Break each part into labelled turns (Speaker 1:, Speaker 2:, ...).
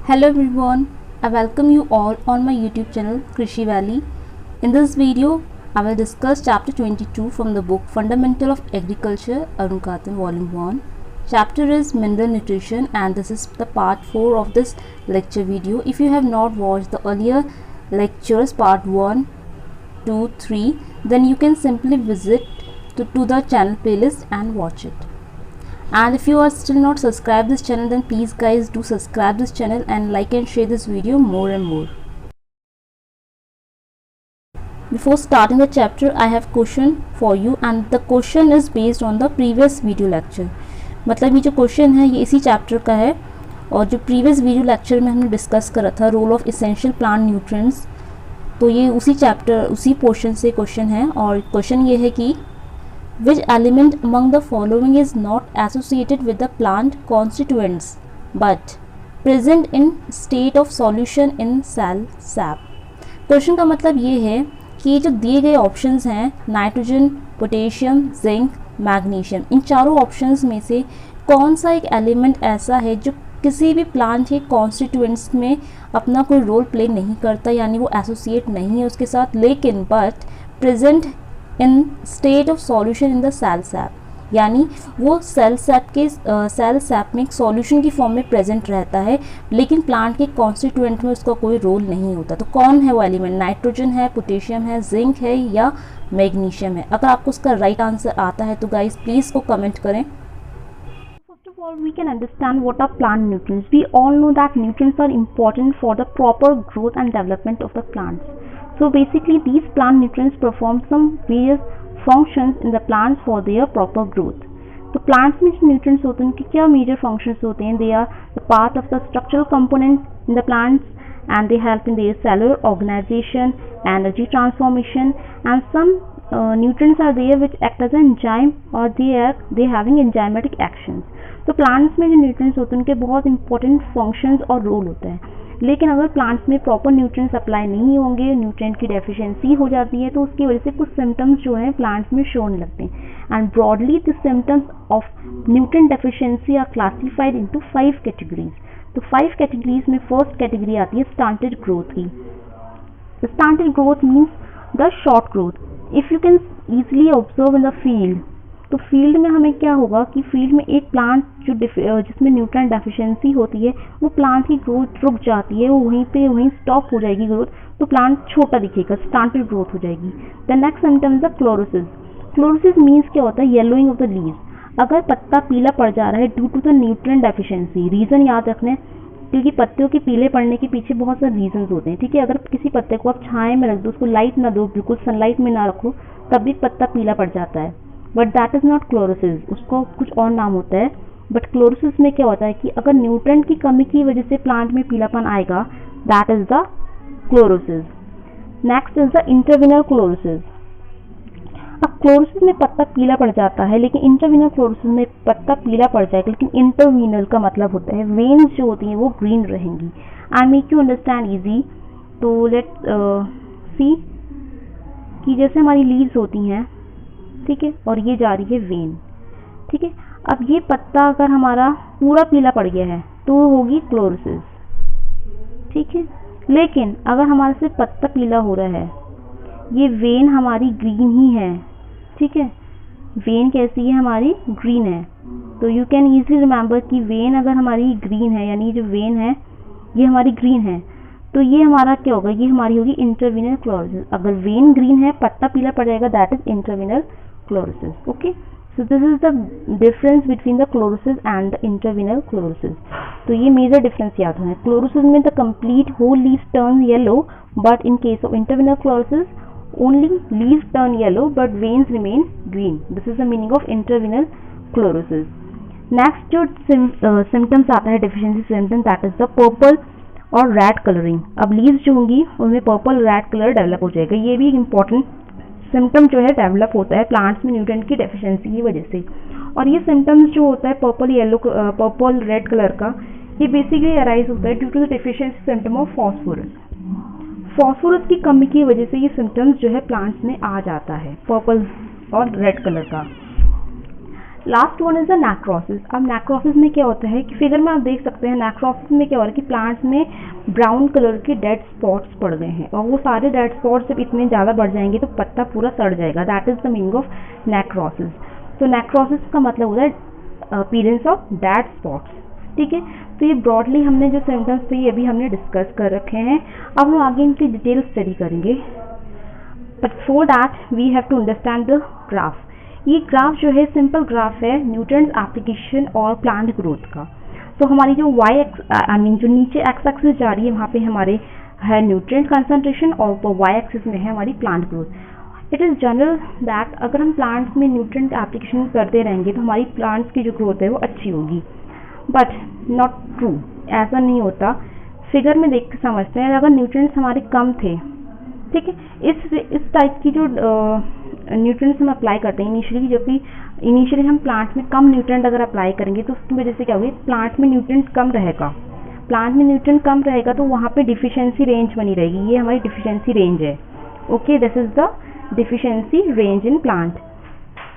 Speaker 1: Hello everyone, I welcome you all on my YouTube channel Krishi Valley. In this video, I will discuss chapter 22 from the book Fundamental of Agriculture, Arun Khatun Volume 1. Chapter is Mineral Nutrition and this is the part 4 of this lecture video. If you have not watched the earlier lectures part 1, 2, 3, then you can simply visit to the channel playlist and watch it. And if you are still not subscribed this channel, then please guys do subscribe this channel and like and share this video more and more. Before starting the chapter, I have question for you and the question is based on the previous video lecture. मतलब ये जो question है ये इसी chapter का है और जो प्रीवियस वीडियो लेक्चर में हमने डिस्कस करा था role of essential plant nutrients, तो ये उसी चैप्टर उसी पोर्शन से क्वेश्चन है और क्वेश्चन ये है कि which element among the following is not associated with the plant constituents but present in state of solution in cell sap. Question का मतलब ये है कि ये जो दिए गए ऑप्शंस हैं नाइट्रोजन, पोटेशियम, जिंक, मैग्नीशियम, इन चारों ऑप्शंस में से कौन सा एक एलिमेंट ऐसा है जो किसी भी प्लांट के कॉन्स्टिट्यूएंट्स में अपना कोई रोल प्ले नहीं करता, यानी वो एसोसिएट नहीं है उसके साथ, लेकिन but present in state of solution in the cell sap, यानी वो सेल सैप में एक सॉल्यूशन की फॉर्म में प्रेजेंट रहता है लेकिन प्लांट के कॉन्स्टिट्यूएंट में उसका कोई रोल नहीं होता. तो कौन है वो एलिमेंट? नाइट्रोजन है, पोटेशियम है, जिंक है या मैग्नीशियम है? अगर आपको उसका राइट आंसर आता है तो गाइस प्लीज़ को कमेंट करें.
Speaker 2: First of all, we can understand what are plant nutrients. We all know that nutrients are important for the proper growth and development of the plants. So basically these plant nutrients perform some various functions in the plants for their proper growth. तो plants में जो nutrients होते हैं उनके क्या major functions होते हैं? They are the part of the structural components in the plants and they help in their cellular organization, energy transformation, and some nutrients are there which act as an enzyme or they having enzymatic actions. तो plants में जो nutrients होते हैं उनके बहुत important functions और role होता है, लेकिन अगर प्लांट्स में प्रॉपर न्यूट्रिएंट सप्लाई नहीं होंगे, न्यूट्रिएंट की डेफिशिएंसी हो जाती है तो उसकी वजह से कुछ सिम्टम्स जो हैं प्लांट्स में शो होने लगते हैं. And broadly the symptoms of nutrient deficiency are classified into 5 categories. तो 5 कैटेगरीज में फर्स्ट कैटेगरी आती है स्टंटेड ग्रोथ की. Stunted growth means the short growth. If you can easily observe in the field, तो field में हमें क्या होगा कि फील्ड में एक प्लांट जो जिसमें न्यूट्रिएंट डेफिशिएंसी होती है वो प्लांट की ग्रोथ रुक जाती है, वो वहीं स्टॉप हो जाएगी ग्रोथ, तो प्लांट छोटा दिखेगा, स्टंटेड ग्रोथ हो जाएगी. The next symptom is the chlorosis. Chlorosis means क्या होता है? Yellowing of the leaves. अगर पत्ता पीला पड़ जा रहा है due to the nutrient deficiency, reason याद रखना क्योंकि पत्तों के पीले पड़ने के पीछे बहुत सारे रीजंस होते हैं. ठीक है, अगर किसी पत्ते को आप छाए में रख दो, उसको लाइट ना दो, बिल्कुल सनलाइट में ना रखो, तब भी पत्ता पीला पड़ जाता है, but that is not chlorosis. उसको कुछ और नाम होता है. बट क्लोरोसिस में क्या होता है कि अगर न्यूट्रिएंट की कमी की वजह से प्लांट में पीलापन आएगा, that is the chlorosis. Next is the interveinal chlorosis. अब क्लोरोसिस में पत्ता पीला पड़ जाता है, लेकिन इंटरविनल क्लोरोसिस में पत्ता पीला पड़ जाएगा, लेकिन इंटरविनल का मतलब होता है वेन्स जो होती हैं वो ग्रीन रहेंगी. I make you understand easy. तो लेट सी कि जैसे हमारी लीव्स होती हैं, ठीक है, और ये जा रही है वेन. ठीक है, अब ये पत्ता अगर हमारा पूरा पीला पड़ गया है तो होगी क्लोरोसिस. ठीक है, लेकिन अगर हमारे से पत्ता पीला हो रहा है, ये वेन हमारी ग्रीन ही है. ठीक है, वेन कैसी है? हमारी ग्रीन है. तो यू कैन ईजिली रिमेंबर कि वेन अगर हमारी ग्रीन है, यानी जो वेन है ये हमारी ग्रीन है, तो ये हमारा क्या होगा? ये हमारी होगी इंटरविनल क्लोरोसिस. अगर वेन ग्रीन है, पत्ता पीला पड़ जाएगा, that is interveinal chlorosis. Okay, so this is the difference between the chlorosis and the intervenal chlorosis. तो ये मेजर डिफरेंस याद है. क्लोरोसिस में the complete whole leaves turn yellow, but in case of intervenal chlorosis only leaves turn yellow but veins remain green. This is the meaning of intervenal chlorosis. Next जो symptoms आता है deficiency symptom, that is the purple और red colouring. अब leaves जो होंगी उनमें purple red colour develop हो जाएगा. ये भी इंपॉर्टेंट सिम्टम जो है डेवलप होता है प्लांट्स में न्यूट्रिएंट की डेफिशिएंसी की वजह से. और ये सिम्टम्स जो होता है पर्पल रेड कलर का, ये बेसिकली अराइज होता है due to the deficiency symptom of phosphorus. Phosphorus की कमी की वजह से ये सिम्टम्स जो है प्लांट्स में आ जाता है, पर्पल और रेड कलर का. Last one is the necrosis. अब नेक्रोसिस में क्या होता है कि फिगर में आप देख सकते हैं नेक्रोसिस में क्या हो रहा है कि प्लांट्स में ब्राउन कलर के डेड स्पॉट्स पड़ गए हैं, और वो सारे डेड स्पॉट्स जब इतने ज़्यादा बढ़ जाएंगे तो पत्ता पूरा सड़ जाएगा। That is the meaning of necrosis. तो नेक्रोसिस का मतलब होता है अपीयरेंस ऑफ डेड स्पॉट्स। ठीक है, तो ये ब्रॉडली हमने जो सिम्टम्स थे ये अभी हमने डिस्कस कर रखे हैं। अब हम आगे इनकी डिटेल स्टडी करेंगे, but for that we have to understand the graph. ये ग्राफ जो है सिंपल ग्राफ है न्यूट्रिएंट्स एप्लीकेशन और प्लांट ग्रोथ का। तो हमारी जो जो नीचे एक्स एक्सिस जा रही है वहाँ पे हमारे है न्यूट्रिएंट कंसंट्रेशन, और ऊपर वाई एक्सिस में है हमारी plant growth. It is general that अगर हम प्लांट्स में न्यूट्रिएंट एप्लीकेशन करते रहेंगे तो हमारी प्लांट्स की जो ग्रोथ है वो अच्छी होगी, बट नॉट ट्रू, ऐसा नहीं होता। फिगर में देख के समझते हैं, अगर न्यूट्रिएंट्स हमारे कम थे, ठीक है, इस टाइप की जो न्यूट्रिएंट्स हम अप्लाई करते हैं इनिशियली, जो कि इनिशियली हम प्लांट में कम न्यूट्रिएंट अगर अप्लाई करेंगे तो उसकी वजह से क्या होगी, प्लांट में न्यूट्रिएंट कम रहेगा। प्लांट में न्यूट्रिएंट कम रहेगा तो वहाँ पे डिफिशियंसी रेंज बनी रहेगी। ये हमारी डिफिशियंसी रेंज है। Okay, this is the deficiency range in plant.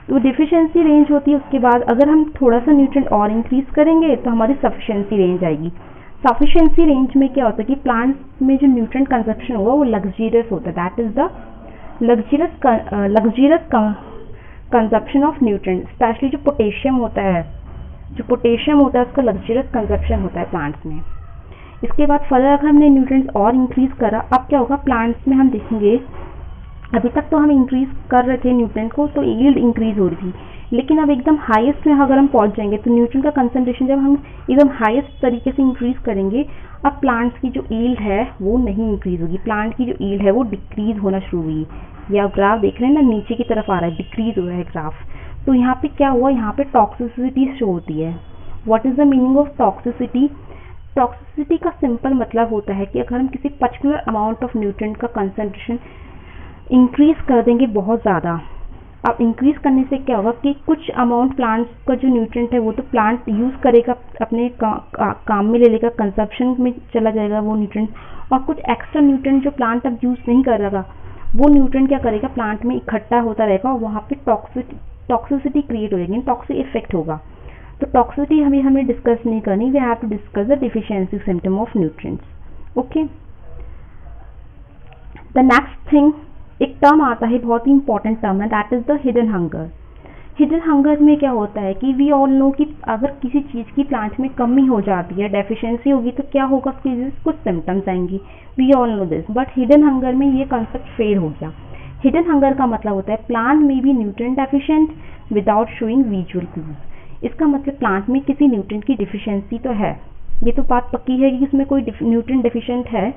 Speaker 2: तो डिफिशियंसी रेंज होती है, उसके बाद अगर हम थोड़ा सा न्यूट्रिएंट और इंक्रीज करेंगे तो हमारी सफिशियंसी रेंज आएगी। सफिशियंसी रेंज में क्या होता है कि प्लांट्स में जो न्यूट्रिएंट कंजप्शन होगा वो लग्जरियस होता है। That is the luxurious consumption of nutrient. Specially जो पोटेशियम होता है उसका लग्जरियस कंजप्शन होता है प्लांट्स में। इसके बाद फर्दर अगर हमने न्यूट्रिएंट्स और इंक्रीज करा, अब क्या होगा प्लांट्स में हम देखेंगे, अभी तक तो हम इंक्रीज कर रहे थे न्यूट्रिएंट को तो यील्ड इंक्रीज हो रही थी, लेकिन अब एकदम हाईएस्ट में अगर हम पहुंच जाएंगे तो न्यूट्रिएंट का कंसंट्रेशन जब हम एकदम हाईएस्ट तरीके से इंक्रीज करेंगे, अब प्लांट्स की जो यील्ड है वो नहीं इंक्रीज होगी। प्लांट की जो यील्ड है वो डिक्रीज होना शुरू हुई। ये आप ग्राफ देख रहे हैं ना, नीचे की तरफ आ रहा है, डिक्रीज हो रहा है ग्राफ। तो यहाँ पे क्या हुआ, यहाँ पे टॉक्सिसिटी शो होती है। What is the meaning of toxicity? Toxicity का सिंपल मतलब होता है कि अगर हम किसी पर्टिकुलर अमाउंट ऑफ न्यूट्रिएंट का कंसंट्रेशन इंक्रीज कर देंगे बहुत ज़्यादा, अब इंक्रीज करने से क्या होगा कि कुछ अमाउंट प्लांट्स का जो न्यूट्रिएंट है वो तो प्लांट यूज़ करेगा, अपने काम में ले लेगा, कंजप्शन में चला जाएगा वो न्यूट्रिएंट, और कुछ एक्स्ट्रा न्यूट्रिएंट जो प्लांट अब यूज़ नहीं कर रहा वो न्यूट्रिएंट क्या करेगा, प्लांट में इकट्ठा होता रहेगा और वहाँ पे टॉक्सिसिटी क्रिएट हो जाएगी, टॉक्सिक इफेक्ट होगा। तो टॉक्सिसिटी हमें डिस्कस नहीं करनी, we have to discuss the deficiency symptom of nutrients. Okay, the next thing, एक टर्म आता है, बहुत ही इंपॉर्टेंट टर्म है, that is the hidden hunger. Hidden hunger में क्या होता है कि वी ऑल नो कि अगर किसी चीज़ की प्लांट में कमी हो जाती है, डेफिशिएंसी होगी, तो क्या होगा, उसकी कुछ सिम्टम्स आएंगी। We all know this, but hidden hunger में ये कॉन्सेप्ट फेल हो गया। हिडन हंगर का मतलब होता है प्लांट में be nutrient deficient without showing visual clues. इसका मतलब प्लांट में किसी न्यूट्रिएंट की डिफिशियंसी तो है, ये तो बात पक्की है कि इसमें कोई न्यूट्रिएंट डेफिशिएंट है,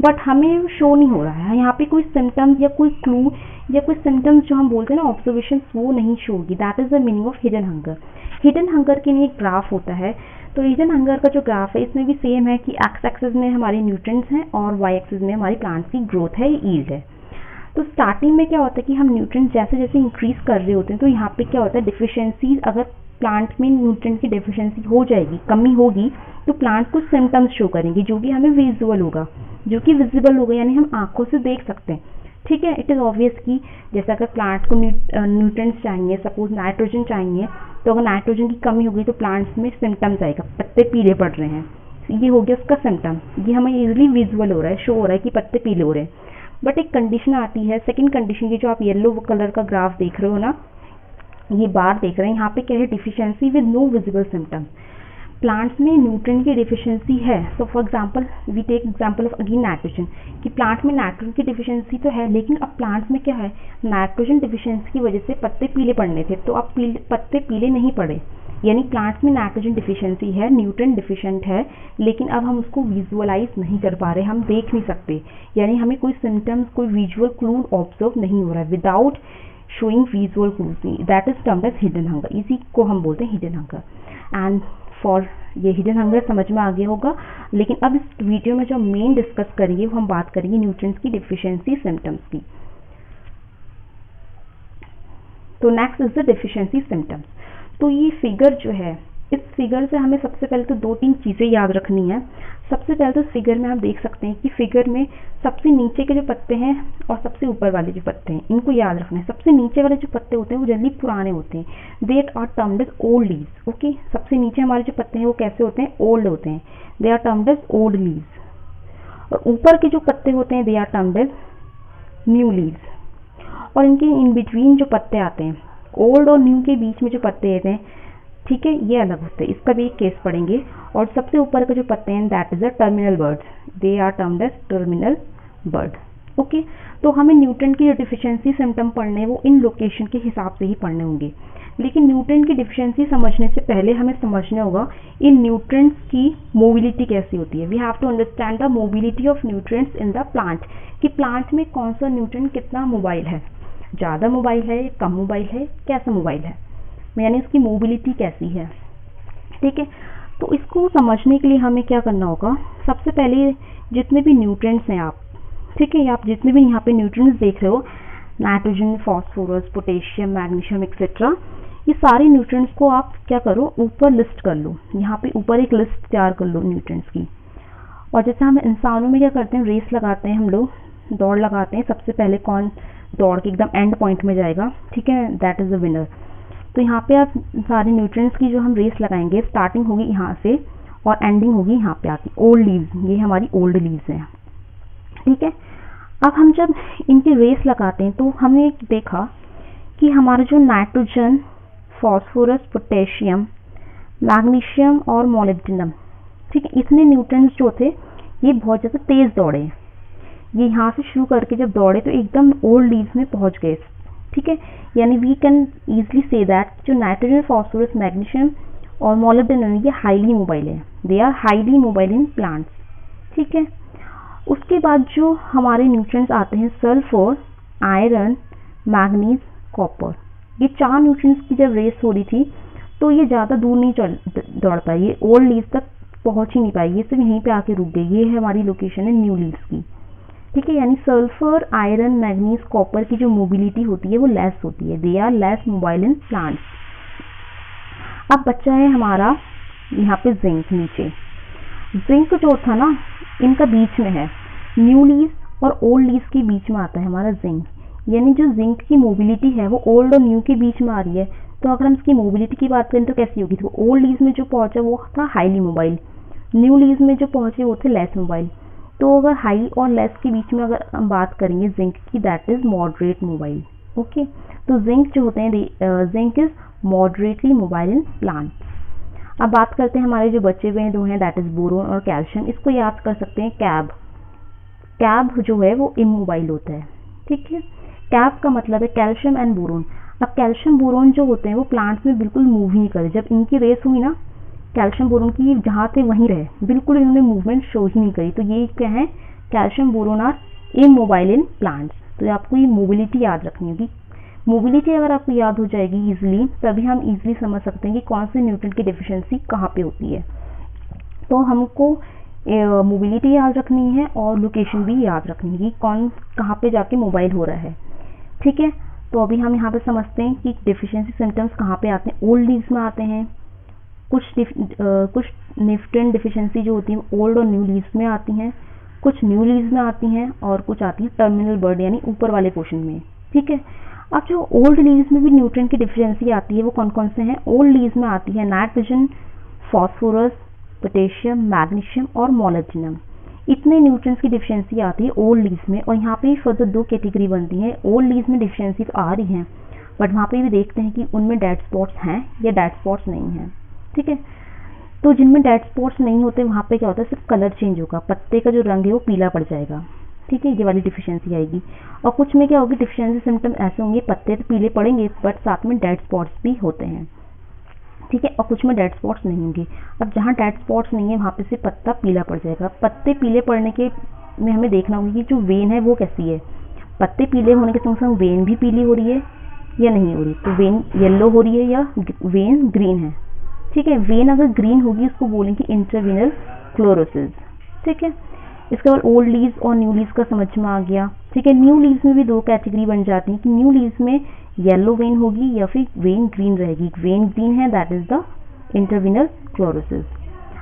Speaker 2: बट हमें शो नहीं हो रहा है। यहाँ पे कोई सिम्टम्स या कोई क्लू या कोई सिम्टम्स जो हम बोलते हैं ना, ऑब्जर्वेशन, वो नहीं शो होगी। That is the meaning of hidden hunger. Hidden hunger के लिए एक ग्राफ होता है, तो हिडन हंगर का जो ग्राफ है इसमें भी सेम है कि एक्स एक्सिस में हमारे न्यूट्रिएंट्स हैं और वाई एक्सिस में हमारी प्लांट्स की ग्रोथ है, यील्ड है। तो स्टार्टिंग में क्या होता है कि हम न्यूट्रिएंट्स जैसे जैसे इंक्रीज कर रहे होते हैं, तो यहाँ पे क्या होता है, डिफिशियंसी, अगर प्लांट में न्यूट्रिएंट की डेफिशिएंसी हो जाएगी, कमी होगी, तो प्लांट कुछ सिम्टम्स शो करेंगे जो कि हमें विजुअल होगा, जो कि विजिबल होगा, यानी हम आंखों से देख सकते हैं। ठीक है, इट इज़ ऑब्वियस कि जैसे अगर प्लांट को न्यूट्रिएंट्स चाहिए, सपोज नाइट्रोजन चाहिए, तो अगर नाइट्रोजन की कमी होगी तो प्लांट्स में सिम्टम्स आएगा, पत्ते पीले पड़ रहे हैं, ये हो गया उसका सिम्टम। ये हमें इजीली विजुअल हो रहा है, शो हो रहा है कि पत्ते पीले हो रहे हैं। बट एक कंडीशन आती है, सेकेंड कंडीशन की, जो आप येलो कलर का ग्राफ देख रहे हो ना, ये बार देख रहे हैं, यहाँ पे क्या है, deficiency with no visible symptoms. Plants में न्यूट्रिएंट की डिफिशियंसी है, so for example we take example of again nitrogen, कि प्लांट में नाइट्रोजन की डिफिशियंसी तो है, लेकिन अब प्लांट्स में क्या है, नाइट्रोजन डिफिशियंसी की वजह से पत्ते पीले पड़ने थे, तो अब पत्ते पीले नहीं पड़े, यानी प्लांट्स में नाइट्रोजन डिफिशियंसी है, न्यूट्रिएंट डिफिशिएंट है, लेकिन अब हम उसको विजुअलाइज नहीं कर पा रहे, हम देख नहीं सकते, यानी हमें कोई सिम्टम्स, कोई विजुअल क्लू ऑब्जर्व नहीं हो रहा है, without showing visual clues, that is termed as hidden hunger. इसी को हम बोलते हैं हिडन हंगर। एंड फॉर ये हिडन हंगर समझ में आ गया होगा, लेकिन अब इस वीडियो में जो मेन डिस्कस करेंगे वो हम बात करेंगे न्यूट्रिएंट्स की डिफिशियंसी सिम्टम्स की। तो next is the deficiency symptoms. तो ये फिगर जो है, इस फिगर से हमें सबसे पहले तो 2-3 चीज़ें याद रखनी है। सबसे पहले तो फिगर में आप देख सकते हैं कि फिगर में सबसे नीचे के जो पत्ते हैं और सबसे ऊपर वाले जो पत्ते हैं, इनको याद रखना है। सबसे नीचे वाले जो पत्ते होते हैं वो जनरली पुराने होते हैं, they are termed as old leaves. Okay, सबसे नीचे हमारे जो पत्ते हैं वो कैसे होते हैं, ओल्ड होते हैं, they are termed as old leaves. और ऊपर के जो पत्ते होते हैं they are termed as new leaves. और इनके इन बिटवीन जो पत्ते आते हैं, ओल्ड और न्यू के बीच में जो पत्ते होते हैं, ठीक है, ये अलग होते हैं। इसका भी एक केस पढ़ेंगे। और सबसे ऊपर के जो पत्ते हैं that is a terminal bud, they are termed as terminal bud. Okay, तो हमें न्यूट्रिएंट की जो डिफिशियंसी सिम्टम पढ़ने हैं वो इन लोकेशन के हिसाब से ही पढ़ने होंगे। लेकिन न्यूट्रिएंट की डिफिशियंसी समझने से पहले हमें समझना होगा इन न्यूट्रिएंट्स की मोबिलिटी कैसी होती है। We have to understand the mobility of nutrients in the plant, कि प्लांट में कौन सा न्यूट्रिएंट कितना मोबाइल है, ज़्यादा मोबाइल है, कम मोबाइल है, कैसा मोबाइल है, यानी इसकी मोबिलिटी कैसी है। ठीक है, तो इसको समझने के लिए हमें क्या करना होगा, सबसे पहले जितने भी न्यूट्रिएंट्स हैं आप, ठीक है, आप जितने भी यहाँ पे न्यूट्रिएंट्स देख रहे हो, nitrogen, phosphorus, potassium, magnesium etcetera, ये सारे न्यूट्रिएंट्स को आप क्या करो, ऊपर लिस्ट कर लो। यहाँ पे ऊपर एक लिस्ट तैयार कर लो न्यूट्रिएंट्स की। और जैसे हम इंसानों में क्या करते हैं, रेस लगाते हैं, हम लोग दौड़ लगाते हैं, सबसे पहले कौन दौड़ के एकदम एंड पॉइंट में जाएगा, ठीक है, दैट इज द विनर। तो यहाँ पे आप सारे न्यूट्रिएंट्स की जो हम रेस लगाएंगे, स्टार्टिंग होगी यहाँ से और एंडिंग होगी यहाँ पे आके ओल्ड लीव्स, ये हमारी ओल्ड लीव्स हैं। ठीक है, अब हम जब इनकी रेस लगाते हैं तो हमने देखा कि हमारा जो नाइट्रोजन, फास्फोरस, पोटेशियम, मैग्नीशियम और मोलिब्डेनम, ठीक है, इतने न्यूट्रिएंट्स जो थे ये बहुत ज़्यादा तेज़ दौड़े। ये यहाँ से शुरू करके जब दौड़े तो एकदम ओल्ड लीव्स में पहुँच गए। ठीक है, यानी वी कैन ईजिली से दैट जो नाइट्रोजन, फास्फोरस, मैग्नीशियम और मोलिब्डेनम ये हाईली मोबाइल है, they are highly mobile in plants. ठीक है, उसके बाद जो हमारे न्यूट्रिएंट्स आते हैं सल्फर, आयरन, मैग्नीज, कॉपर, ये 4 न्यूट्रिएंट्स की जब रेस हो रही थी तो ये ज़्यादा दूर नहीं दौड़ पाई, ये ओल्ड लीव्स तक पहुँच ही नहीं पाई, ये सिर्फ यहीं पे आके रुक गई। ये है हमारी लोकेशन है न्यू लीव्स की। ठीक है, यानी सल्फर, आयरन, मैग्नीज, कॉपर की जो मोबिलिटी होती है वो लेस होती है, they are less mobile in plants. अब बच्चा है हमारा यहाँ पे जिंक। नीचे जिंक जो था ना, इनका बीच में है, न्यू लीव्स और ओल्ड लीव्स के बीच में आता है हमारा जिंक। यानी जो जिंक की मोबिलिटी है वो ओल्ड और न्यू के बीच में आ रही है। तो अगर हम इसकी मोबिलिटी की बात करें तो कैसी होगी, तो ओल्ड लीव्स में जो पहुंचा वो था हाईली मोबाइल, न्यू लीव्स में जो पहुंचे वो थे लेस मोबाइल। तो अगर हाई और लेस के बीच में अगर हम बात करेंगे जिंक की, that is moderate mobile. Okay, तो जिंक जो होते हैं, zinc is moderately mobile in plant. अब बात करते हैं हमारे जो बचे हुए दो हैं, दैट इज बोरोन और कैल्शियम। इसको याद कर सकते हैं कैब। कैब जो है वो इमोबाइल होता है। ठीक है, कैब का मतलब है कैल्शियम एंड बोरोन। अब कैल्शियम बोरोन जो होते हैं वो प्लांट्स में बिल्कुल मूव ही नहीं करे। जब इनकी रेस हुई ना, कैल्शियम बोरोन की जहाँ थे वहीं रहे, बिल्कुल इन्होंने मूवमेंट शो ही नहीं करी। तो ये क्या है, calcium boron are immobile in plants. तो आपको ये मोबिलिटी याद रखनी होगी। मोबिलिटी अगर आपको याद हो जाएगी इजीली, तभी हम इजीली समझ सकते हैं कि कौन से न्यूट्रिएंट की डेफिशिएंसी कहाँ पे होती है। तो हमको मोबिलिटी याद रखनी है और लोकेशन भी याद रखनी है कि कौन कहाँ पे जाके मोबाइल हो रहा है। ठीक है, तो अभी हम यहाँ पे समझते हैं कि डेफिशिएंसी सिम्टम्स कहाँ पे आते हैं। ओल्ड लीव्स में आते हैं, कुछ न्यूट्रिएंट डेफिशिएंसी जो होती है ओल्ड और न्यू लीव्स में आती हैं, कुछ न्यू लीव्स में आती हैं और कुछ आती हैं टर्मिनल बर्ड यानी ऊपर वाले पोर्शन में। ठीक है, अब जो ओल्ड लीव्स में भी न्यूट्रिएंट की डेफिशिएंसी आती है वो कौन कौन से हैं। ओल्ड लीव्स में आती है नाइट्रोजन, फास्फोरस, पोटेशियम, मैग्नीशियम और मोलिब्डेनम। इतने न्यूट्रिएंट्स की डेफिशिएंसी आती है ओल्ड लीव्स में। और यहाँ पे फर्दर 2 कैटेगरी बनती है। ओल्ड लीव्स में डेफिशिएंसी तो आ रही है, बट वहाँ पे भी देखते हैं कि उनमें डेड स्पॉट्स हैं या डेड स्पॉट्स नहीं हैं। ठीक है, तो जिनमें डेड स्पॉट्स नहीं होते वहाँ पे क्या होता है, सिर्फ कलर चेंज होगा, पत्ते का जो रंग है वो पीला पड़ जाएगा। ठीक है, ये वाली डिफिशियंसी आएगी। और कुछ में क्या होगी, डिफिशियंसी सिम्टम ऐसे होंगे, पत्ते तो पीले पड़ेंगे बट साथ में डेड स्पॉट्स भी होते हैं। ठीक है, और कुछ में डेड स्पॉट्स नहीं होंगे। अब जहाँ डेड स्पॉट्स नहीं है वहाँ पे से पत्ता पीला पड़ जाएगा। पत्ते पीले पड़ने के में हमें देखना होगा कि जो वेन है वो कैसी है। पत्ते पीले होने के संग संग वेन भी पीली हो रही है या नहीं हो रही। तो वेन येलो हो रही है या वेन ग्रीन है। ठीक है, वेन अगर ग्रीन होगी उसको बोलेंगे इंटरवीनल क्लोरोसिस। ठीक है, इसके बाद ओल्ड लीव्स और न्यू लीव्स का समझ में आ गया। ठीक है, न्यू लीव्स में भी 2 कैटेगरी बन जाती है कि न्यू लीव्स में येलो वेन होगी या फिर वेन ग्रीन रहेगी। वेन ग्रीन है दैट इज द इंटरवीनल क्लोरोसिस।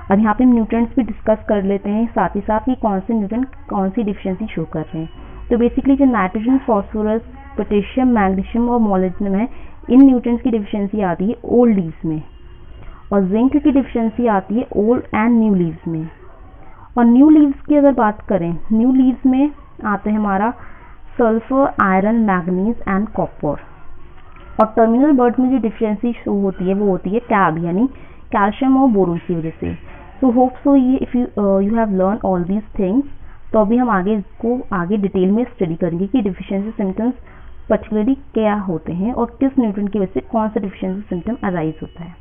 Speaker 2: अब यहाँ पे हम न्यूट्रिएंट्स भी डिस्कस कर लेते हैं साथ ही साथ कि कौन से न्यूट्रिएंट कौन सी डिफिशियंसी शो कर रहे हैं। तो बेसिकली जो नाइट्रोजन, फॉस्फोरस, पोटेशियम, मैग्नीशियम और मोलिब्डेनम है, इन न्यूट्रिएंट्स की डिफिशियंसी आती है ओल्ड लीव्स में, और जिंक की डिफिशियंसी आती है ओल्ड एंड न्यू लीव्स में। और न्यू लीव्स की अगर बात करें, न्यू लीव्स में आते हैं हमारा sulphur, iron, manganese and copper. और टर्मिनल बर्ड में जो डिफिशियंसी शो होती है वो होती है कैब यानी कैल्शियम और बोरोन की वजह से। सो होप सो ये if you have learn all these things. तो अभी हम आगे डिटेल में स्टडी करेंगे कि डिफिशियंसी सिम्टम्स पर्टिकुलरली क्या होते हैं और किस न्यूट्रिएंट की वजह से कौन सा डिफिशियंसी सिम्टम अराइज होता है।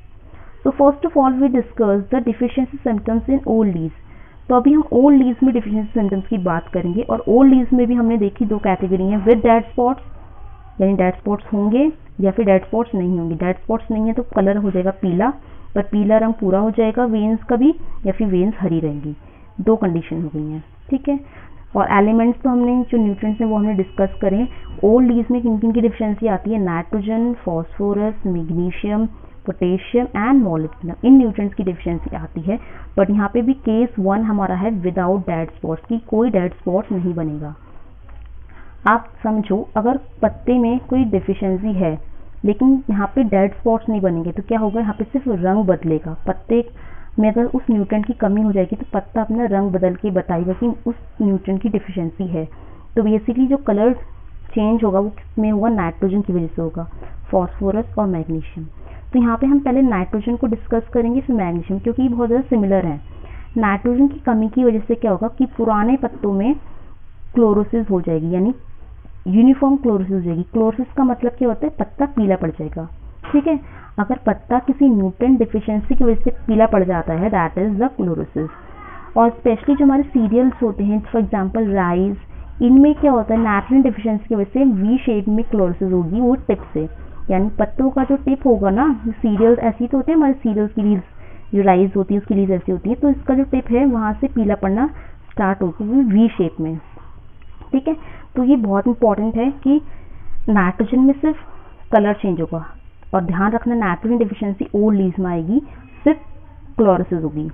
Speaker 2: So first of all we discuss the deficiency symptoms in old leaves. तो अभी हम ओल्ड लीव्स में डिफिशियंसी सिम्टम्स की बात करेंगे, और ओल्ड लीव्स में भी हमने देखी दो कैटेगरी हैं, विद डेड स्पॉट्स यानी डेड स्पॉट्स होंगे या फिर डेड स्पॉट्स नहीं होंगे। डेड स्पॉट्स नहीं है तो कलर हो जाएगा पीला, पर पीला रंग पूरा हो जाएगा वेन्स का भी, या फिर वेन्स हरी रहेंगी। दो कंडीशन हो गई हैं, ठीक है। और एलिमेंट्स तो हमने जो न्यूट्रिएंट्स हैं वो हमने डिस्कस करें। ओल्ड लीव्स में किन किन की डिफिशियंसी आती है, nitrogen, phosphorus, magnesium, potassium and molybdenum, in nutrients की डिफिशियंसी आती है। बट यहाँ पे भी केस 1 हमारा है विदाउट डेड स्पॉट्स की, कोई डेड स्पॉट्स नहीं बनेगा। आप समझो अगर पत्ते में कोई डिफिशियंसी है लेकिन यहाँ पे डेड स्पॉट्स नहीं बनेंगे तो क्या होगा, यहाँ पे सिर्फ रंग बदलेगा। पत्ते में अगर उस न्यूट्रिएंट की कमी हो जाएगी तो पत्ता अपना रंग बदल के बताएगा कि उस न्यूट्रिएंट की डिफिशियंसी है। तो बेसिकली जो कलर चेंज होगा वो किसमें होगा, नाइट्रोजन की वजह से होगा, फॉस्फोरस और मैग्नीशियम। तो यहाँ पे हम पहले नाइट्रोजन को डिस्कस करेंगे, फिर मैग्नीशियम, क्योंकि ये बहुत ज़्यादा सिमिलर है। नाइट्रोजन की कमी की वजह से क्या होगा कि पुराने पत्तों में क्लोरोसिस हो जाएगी, यानी यूनिफॉर्म क्लोरोसिस हो जाएगी। क्लोरोसिस का मतलब क्या होता है, पत्ता पीला पड़ जाएगा, ठीक है। अगर पत्ता किसी न्यूट्रिएंट डिफिशियंसी की वजह से पीला पड़ जाता है, दैट इज द क्लोरोसिस। और स्पेशली जो हमारे सीरियल्स होते हैं, फॉर एग्जांपल राइस, इनमें क्या होता है, नाइट्रोजन डिफिशियंसी की वजह से वी शेप में क्लोरोसिस होगी, वो टिप से, यानी पत्तों का जो टिप होगा ना, सीरियल्स ऐसी तो होते हैं हमारे सीरियल्स की लीव्स, जो राइस होती है उसकी लीव्स ऐसी होती है, तो इसका जो टिप है वहाँ से पीला पड़ना स्टार्ट होगी वी शेप में, ठीक है। तो ये बहुत इंपॉर्टेंट है कि नाइट्रोजन में सिर्फ कलर चेंज होगा, और ध्यान रखना नाइट्रोजन डिफिशियंसी ओल्ड लीव्स में आएगी, सिर्फ क्लोरोसिस होगी।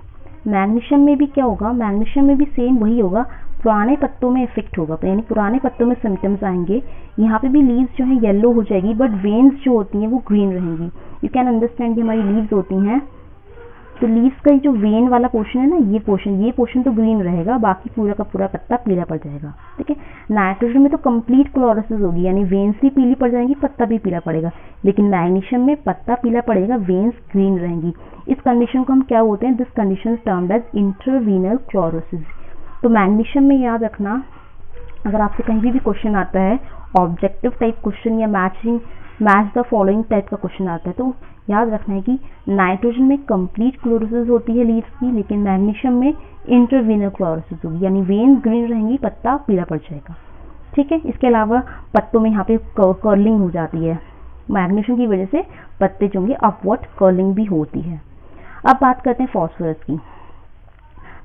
Speaker 2: मैग्नीशियम में भी क्या होगा, मैग्नीशियम में भी सेम वही होगा, पुराने पत्तों में इफेक्ट होगा, यानी पुराने पत्तों में सिम्टम्स आएंगे। यहाँ पे भी लीव्स जो है येलो हो जाएगी, बट वेन्स जो होती हैं वो ग्रीन रहेंगी। यू कैन अंडरस्टैंड कि हमारी लीव्स होती हैं, तो लीव्स का जो वेन वाला पोर्शन है ना, ये पोर्शन तो ग्रीन रहेगा, बाकी पूरा का पूरा पत्ता पीला पड़ जाएगा, ठीक है। नाइट्रोजन में तो कंप्लीट क्लोरोसिस होगी, यानी वेन्स भी पीली पड़ जाएंगी, पत्ता भी पीला पड़ेगा। लेकिन मैग्नीशियम में पत्ता पीला पड़ेगा, वेन्स ग्रीन रहेंगी। इस कंडीशन को हम क्या बोलते हैं, this condition termed as intraveinal chlorosis. तो मैग्नीशियम में याद रखना, अगर आपसे कहीं भी क्वेश्चन आता है ऑब्जेक्टिव टाइप क्वेश्चन या मैच द फॉलोइंग टाइप का क्वेश्चन आता है, तो याद रखना है कि नाइट्रोजन में कंप्लीट क्लोरोसिस होती है लीव्स की, लेकिन मैग्नीशियम में इंटरवीनल क्लोरोसिस होगी, यानी वेन ग्रीन रहेंगी, पत्ता पीला पड़ जाएगा, ठीक है। इसके अलावा पत्तों में यहाँ पे कर्लिंग हो जाती है, मैग्नीशियम की वजह से पत्ते जो होंगे अपवर्ड कर्लिंग भी होती है। अब बात करते हैं फॉस्फोरस की।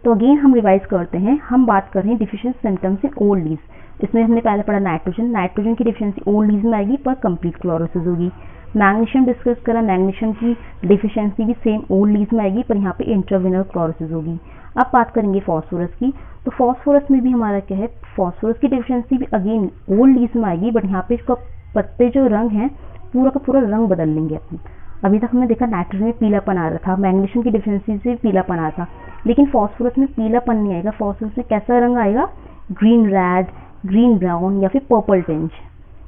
Speaker 2: तो अगेन हम रिवाइज करते हैं, हम बात कर रहे हैं deficiency symptoms in old leaves. इसमें हमने पहले पढ़ा नाइट्रोजन की डिफिशियंसी ओल्ड लीव्स में आएगी पर कंप्लीट क्लोरोसिस होगी। मैग्नीशियम डिस्कस करा, मैग्नीशियम की डिफिशियंसी भी सेम ओल्ड लीव्स में आएगी पर यहाँ पे इंट्रावीनल क्लोरोसिस होगी। अब बात करेंगे फॉस्फोरस की। तो फॉस्फोरस में भी हमारा क्या है, फॉस्फोरस की डिफिशियंसी भी अगेन ओल्ड लीव्स में आएगी, बट यहाँ पे इसका पत्ते जो रंग है पूरा का पूरा रंग बदल लेंगे अपनी। अभी तक हमने देखा नाइट्रोजन में पीलापन आ रहा था, मैग्नीशियम की डिफिशियंसी से पीलापन आ रहा था, लेकिन फॉस्फोरस में पीलापन नहीं आएगा। फॉस्फोरस में कैसा रंग आएगा, ग्रीन रेड, ग्रीन ब्राउन या फिर पर्पल टिंज,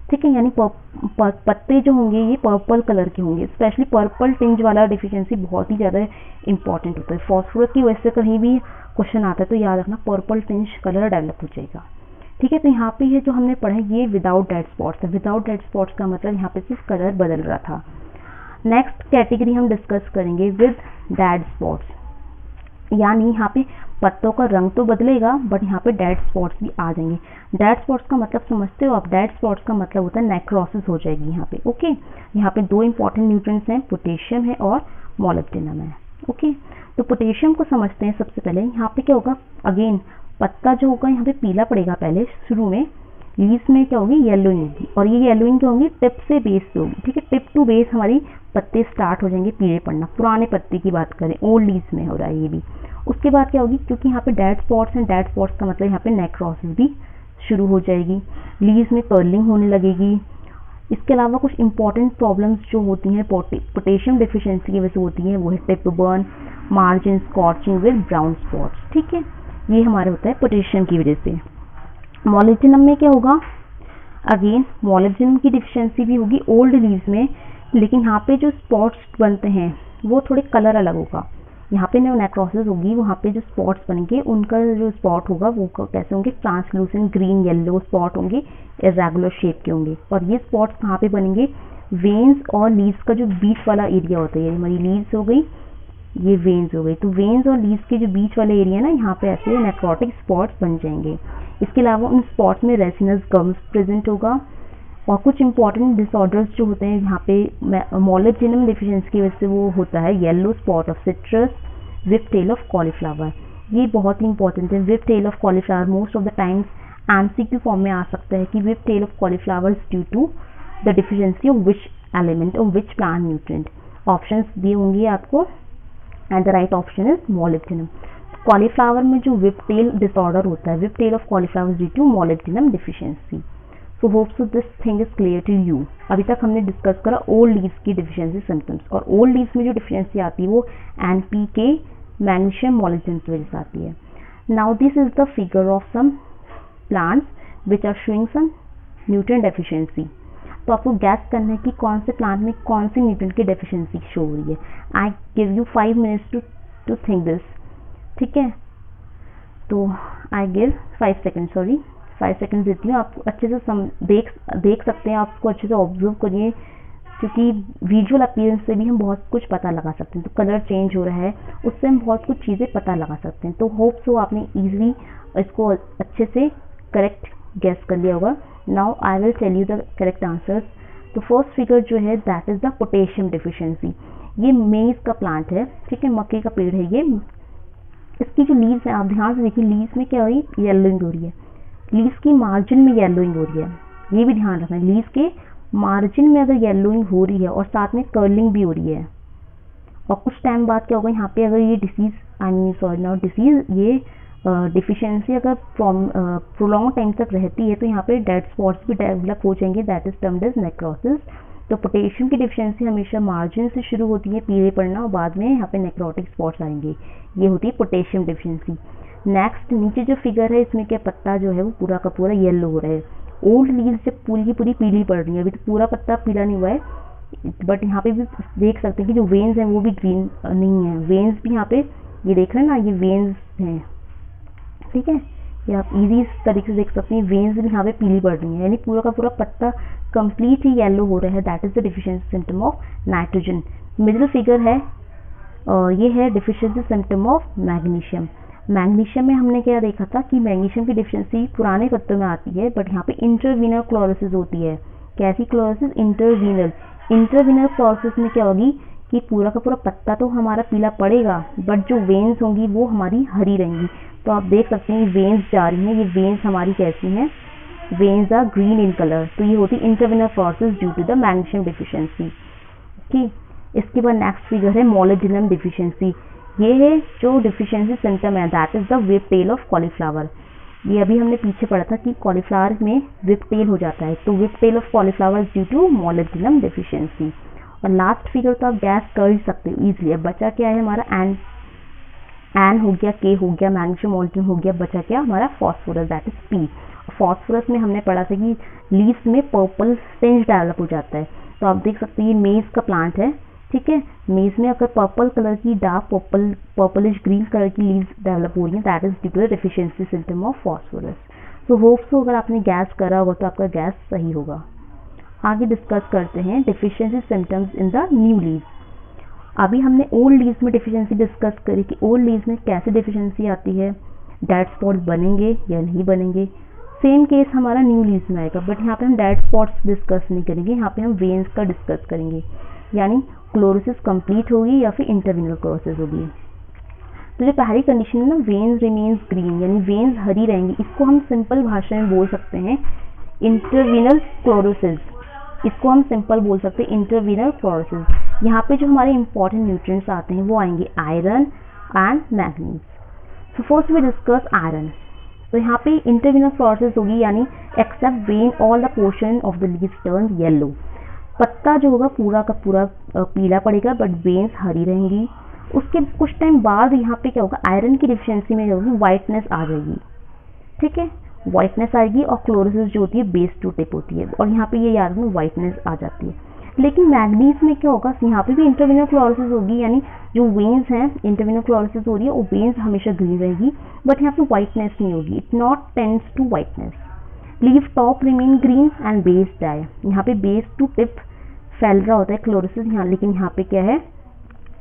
Speaker 2: ठीक है। यानी पत्ते जो होंगे ये पर्पल कलर के होंगे। स्पेशली पर्पल टिंज वाला डिफिशियंसी बहुत ही ज़्यादा इंपॉर्टेंट होता है। फॉस्फोरस की वजह से कहीं भी क्वेश्चन आता है तो याद रखना पर्पल टिंज कलर डेवलप हो जाएगा, ठीक है। तो यहाँ पे ये जो हमने पढ़ा है ये विदाउट डेड स्पॉट्स है। विदाउट डेड स्पॉट्स का मतलब यहाँ पे सिर्फ कलर बदल रहा था। नेक्स्ट कैटेगरी हम डिस्कस करेंगे विद डेड स्पॉट्स, यानी यहाँ पे पत्तों का रंग तो बदलेगा बट यहाँ पे डेड स्पॉट्स भी आ जाएंगे। डेड स्पॉट्स का मतलब समझते हो आप, डेड स्पॉट्स का मतलब होता है नेक्रोसिस हो जाएगी यहाँ पे, ओके। यहाँ पे दो इंपॉर्टेंट न्यूट्रिएंट्स हैं, पोटेशियम है और मोलिब्डेनम है, ओके। तो पोटेशियम को समझते हैं सबसे पहले। यहाँ पे क्या होगा, अगेन पत्ता जो होगा यहाँ पे पीला पड़ेगा पहले शुरू में, लीव्स में क्या होगी, येलोइंग होगी, और ये येलोइंग क्या होगी, टिप से बेस से होगी, ठीक है। टिप टू बेस हमारी पत्ते स्टार्ट हो जाएंगे पीले पड़ना, पुराने पत्ते की बात करें, ओल्ड लीव्स में हो रहा है ये भी। उसके बाद क्या होगी, क्योंकि यहाँ पे डेड स्पॉट्स हैं, डेड स्पॉट्स का मतलब यहाँ पे नेक्रोसिस भी शुरू हो जाएगी, लीव्स में कर्लिंग होने लगेगी। इसके अलावा कुछ इंपॉर्टेंट प्रॉब्लम्स जो होती हैं पोटेशियम डिफिशियंसी की वजह से होती हैं, वो है tip burn, margin scorching with brown spots, ठीक है। ये हमारे होता है पोटेशियम की वजह से। मॉलिब्डेनम में क्या होगा, अगेन मॉलिब्डेनम की डिफिशियंसी भी होगी ओल्ड लीव्स में, लेकिन यहाँ पे जो स्पॉट्स बनते हैं वो थोड़े कलर अलग होगा। यहाँ पे नेक्रोसिस होगी, वहाँ पे जो स्पॉट्स बनेंगे उनका जो स्पॉट होगा वो कैसे होंगे, ट्रांसलूसेंट ग्रीन येलो स्पॉट होंगे, इरेगुलर शेप के होंगे। और ये स्पॉट्स कहाँ पे बनेंगे, वेन्स और लीव्स का जो बीच वाला एरिया होता है, ये हमारी लीव्स हो गई, ये वेन्स हो गई, तो वेन्स और लीव्स के जो बीच वाले एरिया ना, यहाँ पे ऐसे नेक्रोटिक स्पॉट्स बन जाएंगे। इसके अलावा उन स्पॉट्स में रेसिनस गम्स प्रेजेंट होगा। और कुछ इंपॉर्टेंट डिसऑर्डर्स जो होते हैं यहाँ पे मॉलिब्डेनम डिफिशियंसी की वजह से वो होता है yellow spot of citrus, whip tail of cauliflower. ये बहुत ही इंपॉर्टेंट है, whip tail of cauliflower most of the times MCQ form में आ सकता है कि whip tail of cauliflower due to the deficiency of which element और विच प्लांट न्यूट्रिएंट। ऑप्शंस दिए होंगे आपको and the right option is molybdenum. Cauliflower में जो विप टेल डिसऑर्डर होता है, whip tail of cauliflower due to molybdenum deficiency. So hope so this thing is clear to you. अभी तक हमने डिस्कस करा ओल्ड लीव्स की डिफिशियंसी सिम्टम्स, और ओल्ड लीव्स में जो डिफिशियंसी आती है वो एनपीके, मैग्नीशियम, मॉलिब्डेनम की वजह से आती है। Now this is the figure of some plants which are showing some nutrient deficiency. तो आपको गैस करना है कि कौन से प्लांट में कौन से न्यूट्रिएंट की डेफिशिएंसी शो हो रही है। I give you 5 minutes to think this, ठीक है। तो I give 5 second, sorry 5 second देती हूँ। आप अच्छे से देख सकते हैं, आपको अच्छे से ऑब्जर्व करिए, क्योंकि विजुअल अपीयरेंस से भी हम बहुत कुछ पता लगा सकते हैं। तो कलर चेंज हो रहा है, उससे हम बहुत कुछ चीज़ें पता लगा सकते हैं। तो होप सो आपने ईजिली इसको अच्छे से करेक्ट गेस कर लिया होगा। Now I will tell you the correct answers. तो फर्स्ट फिगर जो है that is the potassium deficiency. ये मेज का प्लांट है, ठीक है, मक्के का पेड़ है ये। इसकी जो लीव्स है, आप ध्यान से देखिए, लीव्स में क्या हो रही है, येलोइंग हो रही है, लीव्स की मार्जिन में येलोइंग हो रही है, ये भी ध्यान रखना है। लीव्स के मार्जिन में अगर येलोइंग हो रही है और साथ में कर्लिंग भी हो रही है, और कुछ टाइम बाद क्या होगा, यहाँ पे अगर ये disease, I mean sorry not disease, ये डिफिशियंसी अगर प्रोलॉन्ग टाइम तक रहती है तो यहाँ पे डेड स्पॉट्स भी डेवलप हो जाएंगे, that is termed as necrosis. तो पोटेशियम की डिफिशियंसी हमेशा मार्जिन से शुरू होती है, पीले पड़ना, और बाद में यहाँ पे नेक्रोटिक स्पॉट्स आएंगे, ये होती है पोटेशियम डिफिशियंसी। नेक्स्ट नीचे जो फिगर है, इसमें क्या पत्ता जो है वो पूरा का पूरा येलो हो रहा है। ओल्ड लीव्स जब पूरी की पूरी पीली पड़ रही है, अभी तो पूरा पत्ता पीला नहीं हुआ है, बट यहाँ पे भी देख सकते हैं कि जो वेन्स हैं वो भी ग्रीन नहीं है। वेन्स भी यहाँ पे ये देख रहे हैं ना, ये वेन्स हैं, ठीक है, ये आप इजी तरीके से देख सकते हैं, वेन्स भी यहाँ पे पीली पड़ रही है, यानी पूरा का पूरा पत्ता कंप्लीट ही येलो हो रहा है, that is the deficiency symptom of nitrogen. Middle figure है, ये है deficiency symptom of magnesium. Magnesium में हमने क्या देखा था कि मैग्नीशियम की डिफिशियंसी पुराने पत्तों में आती है, बट यहाँ पे इंटरवीनल क्लोरोसिस होती है। कैसी क्लोरोसिस, इंटरवीनल। इंटरवीनल क्लोरोसिस में क्या होगी कि पूरा का पूरा पत्ता तो हमारा पीला पड़ेगा, बट जो वेन्स होंगी वो हमारी हरी रहेंगी। तो आप देख सकते हैं वेन्स जा रही हैं, ये वेन्स हमारी कैसी हैं, veins are green in colour. तो ये होती है interveinal chlorosis due to the magnesium deficiency. Okay, इसके बाद नेक्स्ट फिगर है मॉलिब्डेनम डिफिशियंसी। ये है जो डिफिशियंसी सिम्टम है, that is the whip tail of cauliflower. ये अभी हमने पीछे पढ़ा था कि कॉलीफ्लावर में विप टेल हो जाता है, तो whip tail of cauliflower due to molybdenum deficiency. और लास्ट फिगर तो आप गैस कर ही सकते हो इजीली। अब बचा क्या है हमारा, एन हो गया, के हो गया, मैग्नीशियम मॉलिब्डेनम हो गया, बचा क्या हमारा phosphorus, that is P. Phosphorus में हमने पढ़ा था कि लीव्स में पर्पल स्टिंज डेवलप हो जाता है। तो आप देख सकते हैं ये मेज का प्लांट है, ठीक है, मेज में अगर पर्पल कलर की डार्क पर्पलिश ग्रीन कलर की लीव्स डेवलप हो रही हैं, that is due to the deficiency symptom of phosphorus. तो होप सो अगर आपने गैस करा होगा तो आपका गैस सही होगा। आगे डिस्कस करते हैं deficiency symptoms in the new leaves. अभी हमने ओल्ड लीव्स में डिफिशियंसी डिस्कस करी कि ओल्ड लीव्स में कैसे डिफिशियंसी आती है, डेड स्पॉट्स बनेंगे या नहीं बनेंगे। सेम केस हमारा न्यू लीव्स में आएगा, बट यहाँ पे हम डेड स्पॉट्स डिस्कस नहीं करेंगे, यहाँ पे हम वेन्स का डिस्कस करेंगे, यानी क्लोरोसिस कंप्लीट होगी या फिर इंटरवीनल क्लोरोसिस होगी। तो जो पहली कंडीशन है ना, वेन्स रिमेन्स ग्रीन, यानी वेन्स हरी रहेंगी, इसको हम सिंपल भाषा में बोल सकते हैं इंटरवीनल क्लोरोसिस, इसको हम सिंपल बोल सकते हैं इंटरवीनल क्लोरोसिस। यहाँ पे जो हमारे इंपॉर्टेंट न्यूट्रिएंट्स आते हैं वो आएंगे iron and manganese. So first we discuss iron. तो यहाँ पे इंटरवीनल क्लोरोसिस होगी, यानी except vein all the portion of the leaves turn yellow. पत्ता जो होगा पूरा का पूरा पीला पड़ेगा बट वेन्स हरी रहेंगी। उसके कुछ टाइम बाद यहाँ पे क्या होगा, आयरन की डिफिशियंसी में होगी वाइटनेस आ जाएगी, ठीक है, वाइटनेस आएगी और क्लोरोसिस जो होती है बेस टू टिप होती है और यहाँ पे ये याद रखना वाइटनेस आ जाती है। लेकिन मैग्नीज में क्या होगा, यहाँ पे भी इंटरवीनल क्लोरोसिस होगी, यानी जो वेन्स हैं इंटरवीनल क्लोरोसिस हो रही है वो वेन्स हमेशा ग्रीन रहेगी बट यहाँ पे वाइटनेस नहीं होगी, it not tends to whiteness. Leaf top remain green and base die, यहाँ पे बेस टू टिप फैल रहा होता है क्लोरोसिस यहाँ, लेकिन यहाँ पे क्या है,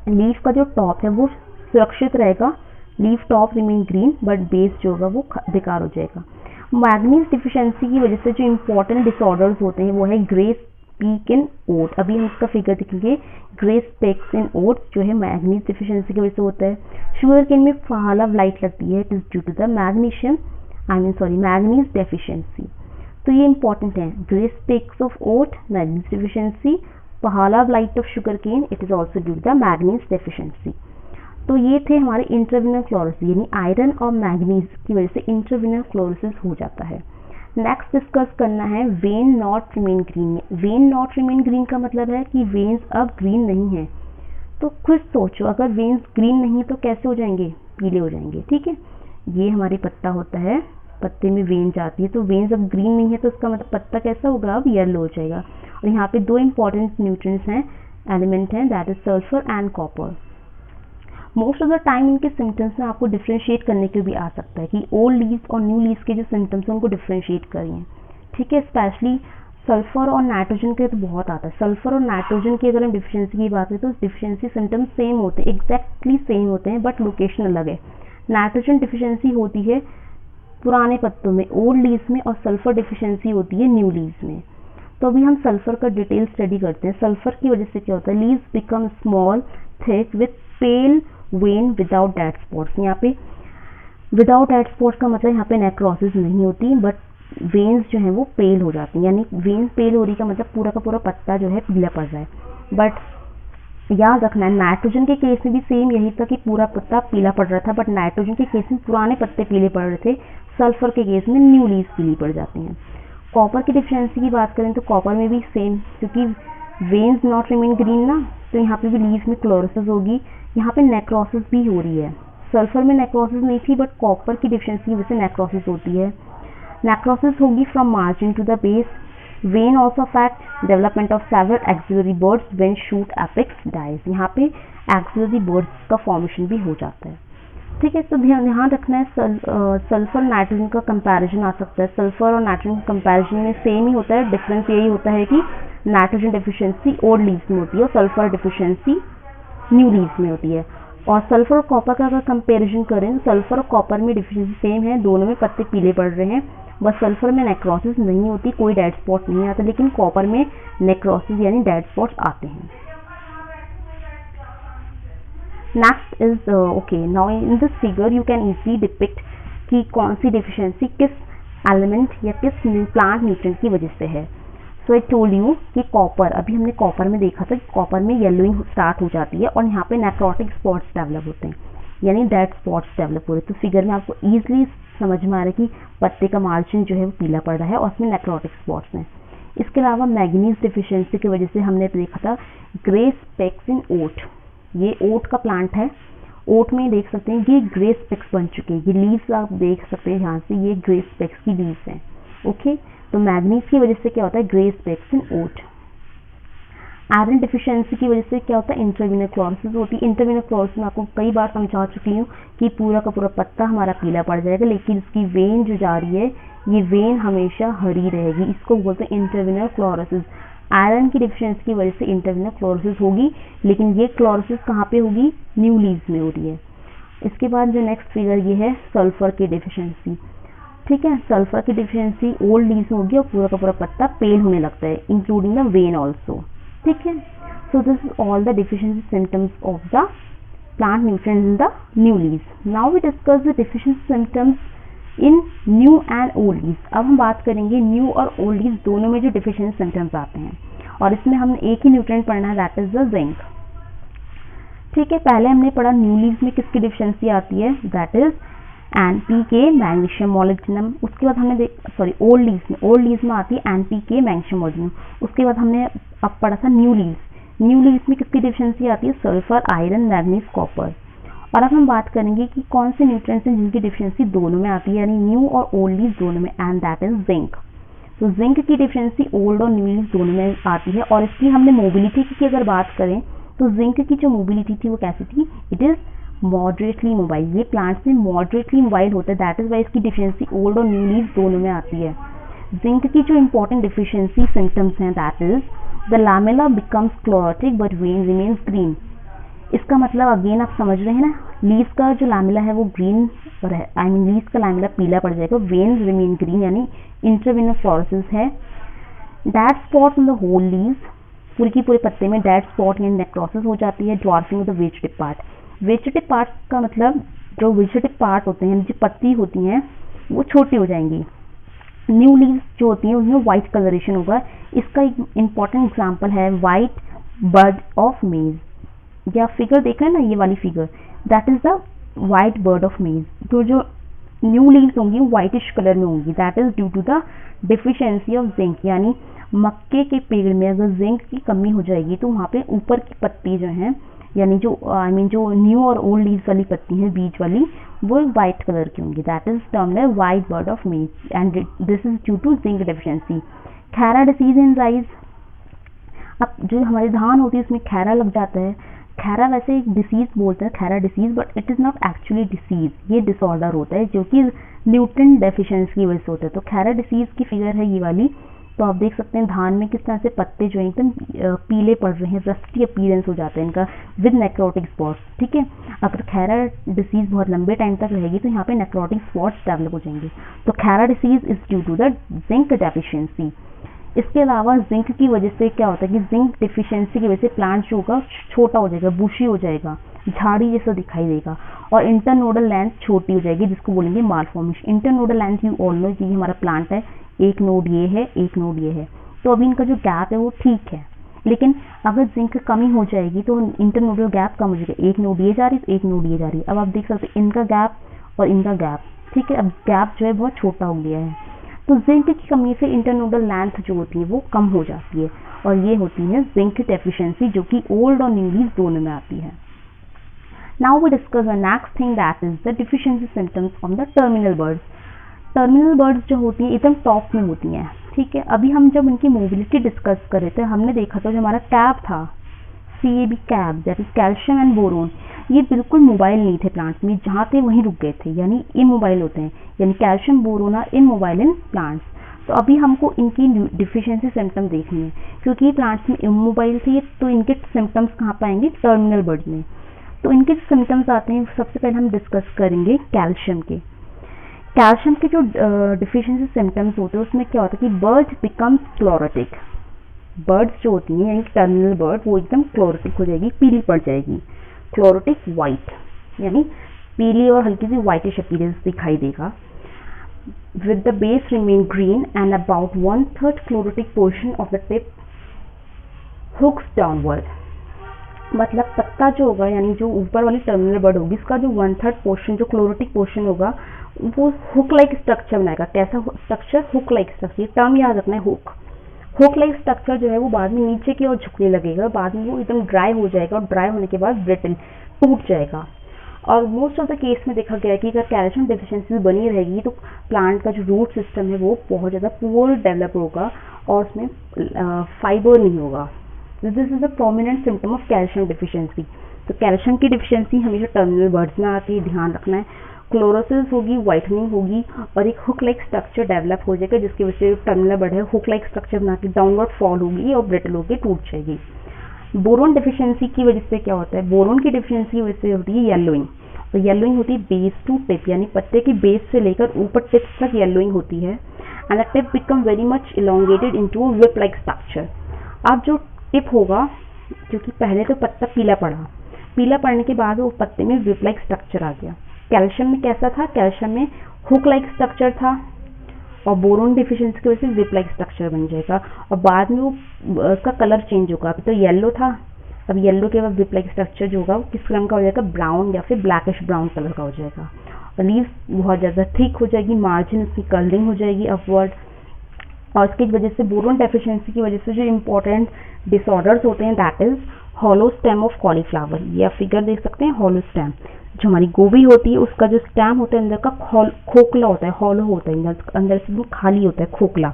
Speaker 2: लीफ का जो टॉप है वो सुरक्षित रहेगा, leaf top remain green but base जो होगा वो बेकार हो जाएगा। मैग्नीज डिफिशियंसी की वजह से जो इंपॉर्टेंट डिसऑर्डर्स होते हैं वो है ग्रे स्पेक इन ओट। अभी हम इसका फिगर देखेंगे। ग्रे स्पेक्स इन ओट जो है मैग्नीज डिफिशियंसी की वजह से होता है। शुगर केन में फाला ब्लाइट लगती है, it is due to the manganese deficiency. तो ये इंपॉर्टेंट है, grey specks of oat manganese deficiency, Pahala blight of sugarcane it is also due to the manganese deficiency. तो ये थे हमारे इंट्रावीनल क्लोरोसिस, यानी आयरन और मैग्नीज की वजह से इंट्रावीनल क्लोरोसिस हो जाता है। नेक्स्ट डिस्कस करना है when not remain green. When not remain green का मतलब है कि वेन्स अब ग्रीन नहीं है। तो खुद सोचो, अगर वेन्स ग्रीन नहीं तो कैसे हो जाएंगे, पीले हो जाएंगे, ठीक है। ये हमारे पत्ता होता है, पत्ते में वेन जाती है, तो वेन्स अब ग्रीन नहीं है तो उसका मतलब पत्ता कैसा होगा, अब येलो हो जाएगा। और यहाँ पे दो इंपॉर्टेंट न्यूट्रिएंट्स हैं, एलिमेंट हैं, that is sulphur and copper. Most of the time इनके सिम्टम्स में आपको डिफ्रेंशिएट करने के भी आ सकता है कि ओल्ड लीव्स और न्यू लीव्स के जो सिम्टम्स हैं उनको डिफ्रेंशिएट करिए, ठीक है। स्पेशली सल्फर और नाइट्रोजन के तो बहुत आता है। सल्फर और नाइट्रोजन की अगर हम डिफिशियंसी की बात करें तो डिफिशियंसी सिम्टम्स सेम होते हैं, एग्जैक्टली सेम होते हैं बट लोकेशन अलग है। नाइट्रोजन डिफिशियंसी होती है पुराने पत्तों में, ओल्ड लीव्स में, और सल्फर डिफिशियंसी होती है न्यू लीव्स में। तो अभी हम सल्फर का डिटेल स्टडी करते हैं। सल्फर की वजह से क्या होता है, leaves become small thick with pale vein without dead spots. यहाँ पे विदाउट डेड स्पॉट्स का मतलब यहाँ पे नेक्रोसिस नहीं होती बट वेन्स जो है वो पेल हो जाती हैं, यानी वेन पेल हो रही का मतलब पूरा का पूरा पत्ता जो है पीला पड़ रहा है। बट याद रखना है नाइट्रोजन के केस में भी सेम यही था कि पूरा पत्ता पीला पड़ रहा था, बट नाइट्रोजन के केस में पुराने पत्ते पीले पड़ रहे थे, सल्फर के केस में न्यू लीव्स पीली पड़ जाती हैं। कॉपर की डिफिशियंसी की बात करें तो कॉपर में भी सेम, क्योंकि वेन्स नॉट रिमेन ग्रीन ना, तो यहाँ पे भी लीव्स में क्लोरोसिस होगी, यहाँ पे नेक्रोसिस भी हो रही है। सल्फर में नेक्रोसिस नहीं थी बट कॉपर की डिफिशियंसी की वजह से नेक्रोसिस होती है। नेक्रोसिस होगी from margin to the base. Vein also affect development of several axillary buds when shoot apex dies. यहाँ पे एक्सिलरी बर्ड्स का फॉर्मेशन भी हो जाता है, ठीक है। तो ध्यान रखना है सल्फर नाइट्रोजन का कंपैरिजन आ सकता है। सल्फर और नाइट्रोजन कंपैरिजन में सेम ही होता है, डिफरेंस यही होता है कि नाइट्रोजन डिफिशियंसी ओल्ड लीव्स में होती है और सल्फर डिफिशियंसी न्यू लीव्स में होती है। और सल्फर और कॉपर का अगर कंपैरिजन करें तो सल्फर और कॉपर में डिफिशियंसी सेम है, दोनों में पत्ते पीले पड़ रहे हैं, बस सल्फर में नेक्रोसिस नहीं होती, कोई डेड स्पॉट नहीं आता, लेकिन कॉपर में नेक्रोसिस यानी डेड स्पॉट्स आते हैं। Next is okay, now in this figure you can easily depict कि कौन सी डिफिशियंसी किस एलिमेंट या किस प्लांट न्यूट्रिएंट की वजह से है। सो आई टोल्ड यू कि कॉपर, अभी हमने कॉपर में देखा था कि कॉपर में येलोइंग स्टार्ट हो जाती है और यहाँ पे नेक्रोटिक स्पॉट्स डेवलप होते हैं, यानी डेड स्पॉट्स डेवलप हो रहे हैं। तो फिगर में आपको ईजिली समझ में आ रहा है कि पत्ते का मार्जिन जो है वो पीला पड़ रहा है और उसमें नेक्रोटिक स्पॉट्स हैं। इसके अलावा मैग्नीज डिफिशियंसी की वजह से हमने देखा था ग्रे स्पेक्स इन ओट। ये ओट का प्लांट है, ओट में देख सकते हैं ये ग्रे स्पेक्स बन चुके हैं, ये लीव्स आप देख सकते हैं यहाँ से, ये ग्रे स्पेक्स की लीव्स हैं, ओके। तो मैग्नीज की वजह से क्या होता है, ग्रे स्पेक्स इन ओट। आयरन डिफिशियंसी की वजह से क्या होता है, इंट्रावीनल क्लोरोसिस होती है। इंट्रावीनल क्लोरोसिस में आपको कई बार समझा चुकी हूँ कि पूरा का पूरा पत्ता हमारा पीला पड़ जाएगा, लेकिन इसकी वेन जो जा रही है ये वेन हमेशा हरी रहेगी, इसको बोलते हैं इंट्रावीनल क्लोरोसिस। आयरन की डिफिशियंसी की वजह से इंट्रावीनल क्लोरोसिस होगी, लेकिन ये क्लोरोसिस कहाँ पे होगी, न्यू लीव्स में हो रही है। इसके बाद जो नेक्स्ट फिगर ये है सल्फर की डिफिशियंसी, ठीक है। सल्फर की डिफिशियंसी ओल्ड लीव्स में होगी और पूरा का पूरा पत्ता पेल होने लगता है, इंक्लूडिंग द वेन ऑल्सो, ठीक है। So this is all the deficiency symptoms of the plant nutrients in the new leaves. Now we discuss the deficiency symptoms in new and old leaves. अब हम बात करेंगे न्यू और old leaves दोनों में जो डिफिशियंसी सिम्टम्स आते हैं, और इसमें हमने एक ही न्यूट्रिएंट पढ़ना है, दैट इज द जिंक। ठीक है, पहले हमने पढ़ा न्यू लीव्स में किसकी डिफिशियंसी आती है, that is NPK, magnesium, molybdenum. उसके बाद हमने ओल्ड लीव्स में आती है एनपीके, मैग्नीशियम, मोलिब्डेनम। उसके बाद हमने अब पढ़ा था न्यू लीव्स में किसकी डिफिशियंसी आती है, सल्फर, आयरन, मैग्नीज, कॉपर। और अब हम बात करेंगे कि कौन से न्यूट्रिएंट्स हैं जिनकी डिफिशियंसी दोनों में आती है, यानी न्यू और ओल्ड लीव्स दोनों में, एंड दैट इज जिंक। तो जिंक की डिफिशियंसी ओल्ड और न्यू लीव्स दोनों में आती है। और इसकी हमने मोबिलिटी की अगर बात करें तो जिंक की जो मोबिलिटी थी वो कैसी थी, इट इज मॉडरेटली मोबाइल। ये प्लांट्स में मॉडरेटली मोबाइल होता है, दैट इज वाई इसकी डिफिशियंसी ओल्ड और न्यू लीव्स दोनों में आती है। जिंक की जो इंपॉर्टेंट डिफिशियंसी सिम्टम्स हैं, that is the lamella becomes chlorotic but when remains green. इसका मतलब अगेन आप समझ रहे हैं ना, लीव्स का जो लैमेला है वो ग्रीन, लीव्स का लैमेला पीला पड़ जाएगा, वेन्स रिमेन ग्रीन, यानी इंट्रावेनस फ्लोरोसिस है। Dead spot on the whole leaves, पूरे की पूरे पत्ते में डेड स्पॉट यानी नेक्रोसिस हो जाती है। Dwarfing of the vegetative part, vegetative part का मतलब जो वेजिटेटिव पार्ट होते हैं, जो पत्ती होती हैं वो छोटी हो जाएंगी। न्यू लीव्स जो होती हैं उनमें व्हाइट कलरेशन होगा। इसका एक इंपॉर्टेंट एग्जांपल है व्हाइट बर्ड ऑफ मेज। या फिगर देख रहे हैं ना, ये वाली figure, that is the white bud of मेज। तो जो न्यू लीव्स होंगी वो व्हाइटिश कलर में होंगी, that is due to the deficiency of zinc. यानी मक्के के पेड़ में अगर जिंक की कमी हो जाएगी तो वहाँ पे ऊपर की पत्ती जो है, यानी जो जो न्यू और ओल्ड लीव्स वाली पत्ती है बीच वाली, वो व्हाइट कलर की होंगी, दैट इज टर्म्ड है white bud of maize, and this is due to zinc deficiency. Khaira disease in rice, अब जो हमारी धान होती है उसमें खैरा लग जाता है। खैरा वैसे एक डिसीज बोलते हैं, Khaira disease, but it is not actually disease, ये डिसऑर्डर होता है जो कि न्यूट्रिएंट डेफिशिएंसी की वजह से होता है। तो खैरा डिसीज की फिगर है ये वाली। तो आप देख सकते हैं धान में किस तरह से पत्ते जो है एकदम पीले पड़ रहे हैं, रस्टी अपीयरेंस हो जाता है इनका विद नेक्रोटिक स्पॉट्स। ठीक है, अगर खैरा डिसीज बहुत लंबे टाइम तक रहेगी तो यहाँ पे नेक्रोटिक स्पॉट्स डेवलप हो जाएंगे। तो Khaira disease is due to the zinc deficiency. इसके अलावा जिंक की वजह से क्या होता है कि जिंक डिफिशियंसी की वजह से प्लांट जो होगा छोटा हो जाएगा, बुशी हो जाएगा, झाड़ी जैसा दिखाई देगा, और इंटरनोडल लेंथ छोटी हो जाएगी, जिसको बोलेंगे malformation. Internodal length you all know, ये हमारा प्लांट है, एक नोड ये है, एक नोड ये है, तो अभी इनका जो गैप है वो ठीक है। लेकिन अगर जिंक कमी हो जाएगी तो इंटरनोडल गैप कम हो जाएगा, एक नोड ये जा रही है, एक नोड ये जा रही है। अब आप देख सकते हैं इनका गैप और इनका गैप, ठीक है, अब गैप जो है बहुत छोटा हो गया है। तो जिंक की कमी से इंटरनोडल लेंथ जो होती है वो कम हो जाती है, और ये होती है जिंक डेफिशिएंसी, जो कि ओल्ड और न्यू लीव्स दोनों में आती है। Now we discuss the next thing, that is the deficiency symptoms of the terminal buds. Terminal buds जो होती हैं एकदम टॉप में होती हैं। ठीक है, अभी हम जब इनकी मोबिलिटी डिस्कस कर रहे थे हमने देखा था जो हमारा कैब था, CAB cab, that is calcium and boron, ये बिल्कुल मोबाइल नहीं थे प्लांट्स में, जहाँ थे वहीं रुक गए थे, यानी इमोबाइल होते हैं, यानी calcium boron are immobile in plants. तो अभी हमको इनकी डिफिशिएंसी सिम्टम देखनी है, क्योंकि ये प्लांट्स में इमोबाइल थे, तो इनके सिम्टम्स कहाँ पाएंगे, टर्मिनल बर्ड में। तो इनके सिम्टम्स आते हैं, सबसे पहले हम डिस्कस करेंगे कैल्शियम के। कैल्शियम के जो डिफिशिएंसी सिम्टम्स होते हैं उसमें क्या होता है कि बर्ड्स बिकम्स क्लोरोटिक। बर्ड्स जो होती हैं यानी टर्मिनल बर्ड वो एकदम क्लोरोटिक हो जाएगी, पीली पड़ जाएगी, क्लोरोटिक वाइट, यानी पीली और हल्की सी वाइटिश अपीयरेंस दिखाई देगा। With the base remain green and about 1/3 chlorotic portion of the tip hooks downward. मतलब पत्ता जो होगा, यानी जो ऊपर वाली टर्मिनल बर्ड होगी, इसका जो 1/3 पोर्शन जो क्लोरोटिक पोर्शन होगा वो हुक लाइक स्ट्रक्चर बनाएगा। कैसा structure, hook like structure, term याद रखना है, हुक लाइक स्ट्रक्चर जो है वो बाद में नीचे की ओर झुकने लगेगा, बाद में वो एकदम ड्राई हो जाएगा, और ड्राई होने के बाद ब्रिटल टूट जाएगा। और मोस्ट ऑफ द केस में देखा गया है कि अगर कैल्शियम डेफिशिएंसी बनी रहेगी तो प्लांट का जो रूट सिस्टम है वो बहुत ज़्यादा पुअर डेवलप होगा और उसमें फाइबर नहीं होगा। This is the prominent symptom of calcium deficiency. तो कैल्शियम की डेफिशिएंसी हमेशा टर्मिनल बर्ड्स में आती है, ध्यान रखना है। क्लोरोसिस होगी, वाइटनिंग होगी, और एक हुक लाइक स्ट्रक्चर डेवलप हो जाएगा, जिसकी वजह से टर्मिनल बर्ड है हुक लाइक स्ट्रक्चर बना के डाउनवर्ड फॉल होगी और ब्रिटल होकर टूट जाएगी। बोरोन डेफिशिएंसी की वजह से क्या होता है, बोरोन की डेफिशिएंसी की वजह से होती है येलोइंग। तो येलोइंग होती है बेस टू टिप, यानी पत्ते की बेस से लेकर ऊपर टिप तक येलोइंग होती है। And the tip become very much elongated into whip like structure. अब जो टिप होगा, क्योंकि पहले तो पत्ता पीला पड़ा, पीला पड़ने के बाद वो पत्ते में विप लाइक स्ट्रक्चर आ गया। कैल्शियम में कैसा था, कैल्शियम में हुक लाइक स्ट्रक्चर था और बोरोन डिफिशियंसी की वजह से जिप लाइक स्ट्रक्चर बन जाएगा और बाद में वो उसका कलर चेंज होगा। अभी तो येलो था, अब येलो के बाद जिप लाइक स्ट्रक्चर जो होगा वो किस रंग का हो जाएगा, ब्राउन या फिर ब्लैकिश ब्राउन कलर का हो जाएगा और लीव्स बहुत ज़्यादा थिक हो जाएगी, मार्जिन उसकी कर्लिंग हो जाएगी अपवर्ड। और इसकी वजह से बोरोन डेफिशिएंसी की वजह से जो इम्पोर्टेंट डिसऑर्डर्स होते हैं that is hollow stem of cauliflower. ये आप फिगर देख सकते हैं, हॉलो स्टेम जो हमारी गोभी होती है उसका जो स्टेम होता है अंदर का खोखला होता है, हॉलो होता है, अंदर से खाली होता है खोखला,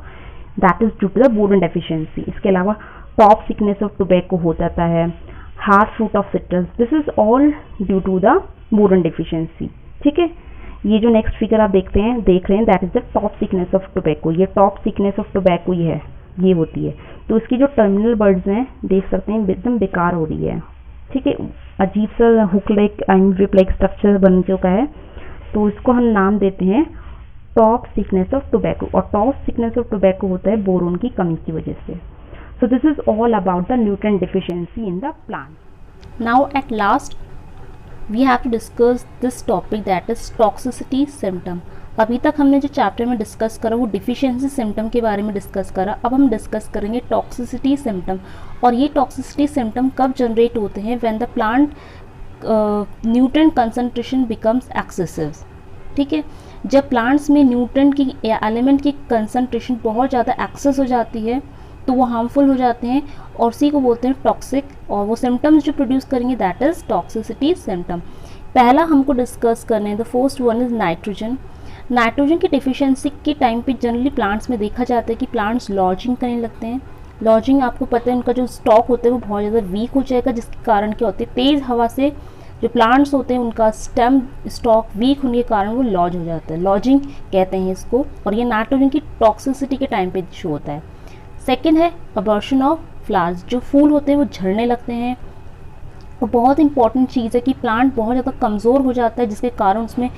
Speaker 2: that is due to the boron deficiency. इसके अलावा टॉप थिकनेस ऑफ टोबैको हो जाता है, hard fruit of citrus, this is all due to the boron deficiency. ठीक है, ये जो नेक्स्ट फिगर आप देख रहे हैं that is the top thickness of tobacco. ये टॉप थिकनेस ऑफ टोबैको ये होती है। तो इसकी जो टर्मिनल बर्ड्स हैं देख सकते हैं एकदम बेकार हो रही है। ठीक है, अजीब सा hook like and whip like structure बन चुका है, तो इसको हम नाम देते हैं टॉप थिकनेस ऑफ टोबैको। और टॉप थिकनेस ऑफ टोबैको होता है बोरोन की कमी की वजह से। सो this is all about the nutrient deficiency in the plant.
Speaker 1: Now at last we have to discuss this topic that is toxicity symptom। अभी तक हमने जो चैप्टर में डिस्कस करा वो डिफिशियंसी सिम्टम के बारे में डिस्कस करा, अब हम डिस्कस करेंगे टॉक्सिसिटी सिम्टम। और ये टॉक्सिसिटी सिम्टम कब जनरेट होते हैं, when the plant nutrient concentration becomes excessive. ठीक है, जब प्लांट्स में न्यूट्रिएंट की या एलिमेंट की कंसंट्रेशन बहुत ज़्यादा एक्सेस हो जाती है तो वो हार्मफुल हो जाते हैं और उसी को बोलते हैं टॉक्सिक, और वो सिम्टम्स जो प्रोड्यूस करेंगे दैट इज टॉक्सिसिटी सिम्टम। पहला हमको डिस्कस करने हैं, the first one is nitrogen. Nitrogen की डिफिशियंसी के टाइम पे जनरली प्लांट्स में देखा जाता है कि प्लांट्स लॉजिंग करने लगते हैं। लॉजिंग आपको पता है उनका जो स्टॉक होता है वो बहुत ज़्यादा वीक हो जाएगा, जिसके कारण क्या होते हैं, तेज़ हवा से जो प्लांट्स होते हैं उनका स्टेम स्टॉक वीक होने के कारण वो लॉज हो जाता है, लॉजिंग कहते हैं इसको। और ये नाइट्रोजन की टॉक्सिसिटी के टाइम पे शो होता है। सेकेंड है अबॉर्शन ऑफ फ्लावर्स, जो फूल होते हैं वो झड़ने लगते हैं। और बहुत इंपॉर्टेंट चीज़ है कि प्लांट बहुत ज़्यादा कमज़ोर हो जाता है, जिसके कारण उसमें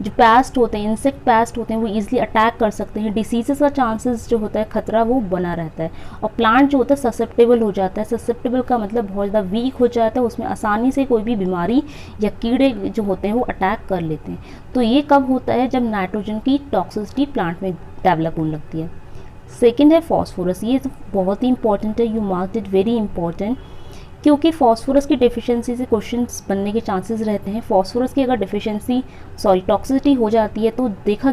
Speaker 1: जो पेस्ट होते हैं, इंसेक्ट पेस्ट होते हैं, वो ईजिली अटैक कर सकते हैं। डिसीजेस का चांसेस जो होता है, खतरा वो बना रहता है। और प्लांट जो होता है ससेप्टेबल हो जाता है। ससेप्टेबल का मतलब बहुत ज़्यादा वीक हो जाता है, उसमें आसानी से कोई भी बीमारी या कीड़े जो होते हैं वो अटैक कर लेते हैं। तो ये कब होता है, जब नाइट्रोजन की टॉक्सिसिटी प्लांट में डेवलप होने लगती है। सेकेंड है फॉस्फोरस, ये तो बहुत ही इंपॉर्टेंट है, you mark it very important, क्योंकि फॉस्फोरस की डेफिशिएंसी से क्वेश्चंस बनने के चांसेस रहते हैं। फॉस्फोरस की अगर टॉक्सिसिटी हो जाती है तो देखा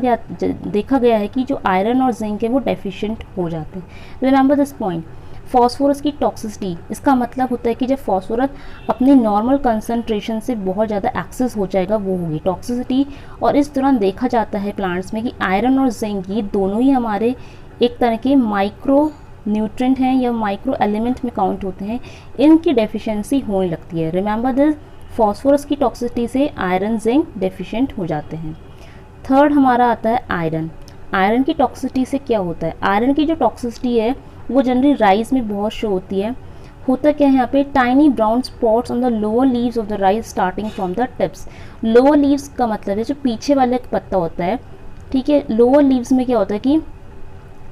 Speaker 1: गया है कि जो आयरन और जिंक है वो डेफिशिएंट हो जाते हैं। रिमेंबर दिस पॉइंट, फॉस्फोरस की टॉक्सिसिटी, इसका मतलब होता है कि जब फॉस्फोरस अपने नॉर्मल कंसंट्रेशन से बहुत ज़्यादा एक्सेस हो जाएगा वो होगी टॉक्सिसिटी। और इस दौरान देखा जाता है प्लांट्स में कि आयरन और जिंक ये दोनों ही हमारे एक तरह के माइक्रो न्यूट्रिएंट हैं या माइक्रो एलिमेंट में काउंट होते हैं, इनकी डेफिशिएंसी होने लगती है। रिमेंबर दिस, फॉस्फोरस की टॉक्सिसिटी से आयरन जिंक डेफिशिएंट हो जाते हैं। थर्ड हमारा आता है आयरन। आयरन की टॉक्सिसिटी से क्या होता है, आयरन की जो टॉक्सिसिटी है वो जनरली राइस में बहुत शो होती है। होता क्या है यहाँ पे, tiny brown spots on the lower leaves of the rice starting from the tips. Lower leaves का मतलब है जो पीछे वाले पत्ता होता है। ठीक है, लोअर लीव्स में क्या होता है कि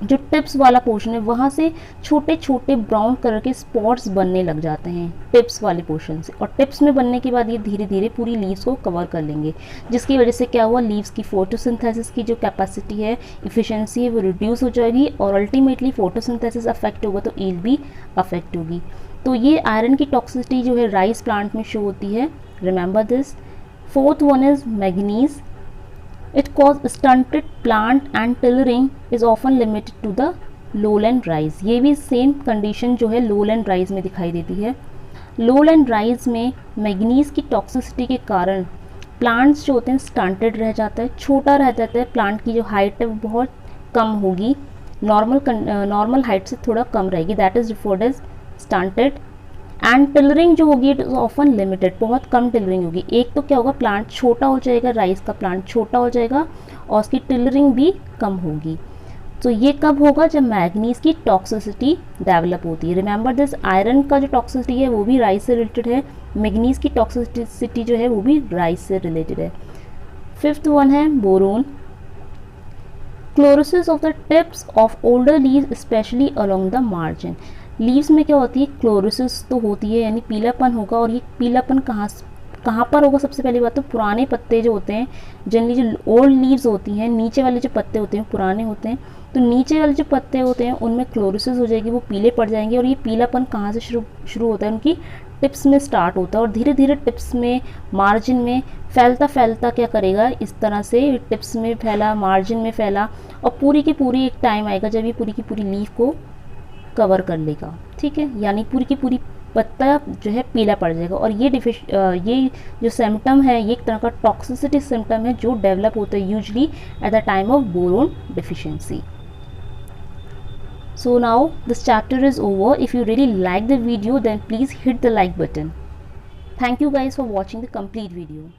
Speaker 1: जो टिप्स वाला पोर्शन है वहाँ से छोटे छोटे ब्राउन कलर के स्पॉट्स बनने लग जाते हैं टिप्स वाले पोर्शन से। और टिप्स में बनने के बाद ये धीरे धीरे पूरी लीव्स को कवर कर लेंगे, जिसकी वजह से क्या हुआ, लीव्स की फोटोसिंथेसिस की जो कैपेसिटी है, इफिशिएंसी है, वो रिड्यूस हो जाएगी और अल्टीमेटली फोटोसिंथेसिस अफेक्ट होगा तो ईल्ड भी अफेक्ट होगी। तो ये आयरन की टॉक्सिसिटी जो है राइस प्लांट में शो होती है। Remember this. Fourth one is manganese. It causes stunted plant and tillering is often limited to the lowland rice। ये भी सेम कंडीशन जो है lowland rice में दिखाई देती है। lowland rice में मैग्नीज की टॉक्सिसिटी के कारण प्लांट्स जो होते हैं स्टंटेड रह जाता है, छोटा रह जाता है, प्लांट की जो हाइट है वो बहुत कम होगी, नॉर्मल हाइट से थोड़ा कम रहेगी, that is referred as stunted. And tillering जो होगी इट इज़ ऑफन लिमिटेड, बहुत कम टिलरिंग होगी। एक तो क्या होगा, प्लांट छोटा हो जाएगा, राइस का प्लांट छोटा हो जाएगा और उसकी टिलरिंग भी कम होगी। तो ये कब होगा, जब मैग्नीज की टॉक्सिसिटी डेवलप होती है। रिमेंबर दिस, आयरन का जो टॉक्सिसिटी है वो भी राइस से रिलेटेड है, मैग्नीज की टॉक्सिसिटी जो है वो भी राइस से रिलेटेड है। फिफ्थ वन है boron. Chlorosis of the tips of older leaves specially along the margin. Leaves में क्या होती है, क्लोरोसिस तो होती है, यानी पीलापन होगा। और ये पीलापन कहाँ पर होगा? सबसे पहली बात तो पुराने पत्ते जो होते हैं, जनरली जो ओल्ड लीव्स होती हैं, नीचे वाले जो पत्ते होते हैं पुराने होते हैं, तो नीचे वाले जो पत्ते होते हैं उनमें क्लोरोसिस हो जाएगी, वो पीले पड़ जाएंगे। और ये पीलापन कहाँ से शुरू होता है? उनकी टिप्स में स्टार्ट होता है और धीरे धीरे टिप्स में, मार्जिन में फैलता फैलता क्या करेगा, इस तरह से टिप्स में फैला, मार्जिन में फैला, और पूरी की पूरी एक टाइम आएगा जब ये पूरी की पूरी लीफ को कवर कर लेगा। ठीक है, यानी पूरी की पूरी पत्ता जो है पीला पड़ जाएगा। और ये जो सिम्टम है, ये एक तरह का टॉक्सिसिटी सिम्टम है जो डेवलप होता है usually at the time of boron deficiency. So now this chapter is over. If you really like the video, then please hit the like button. Thank you guys for watching the complete video.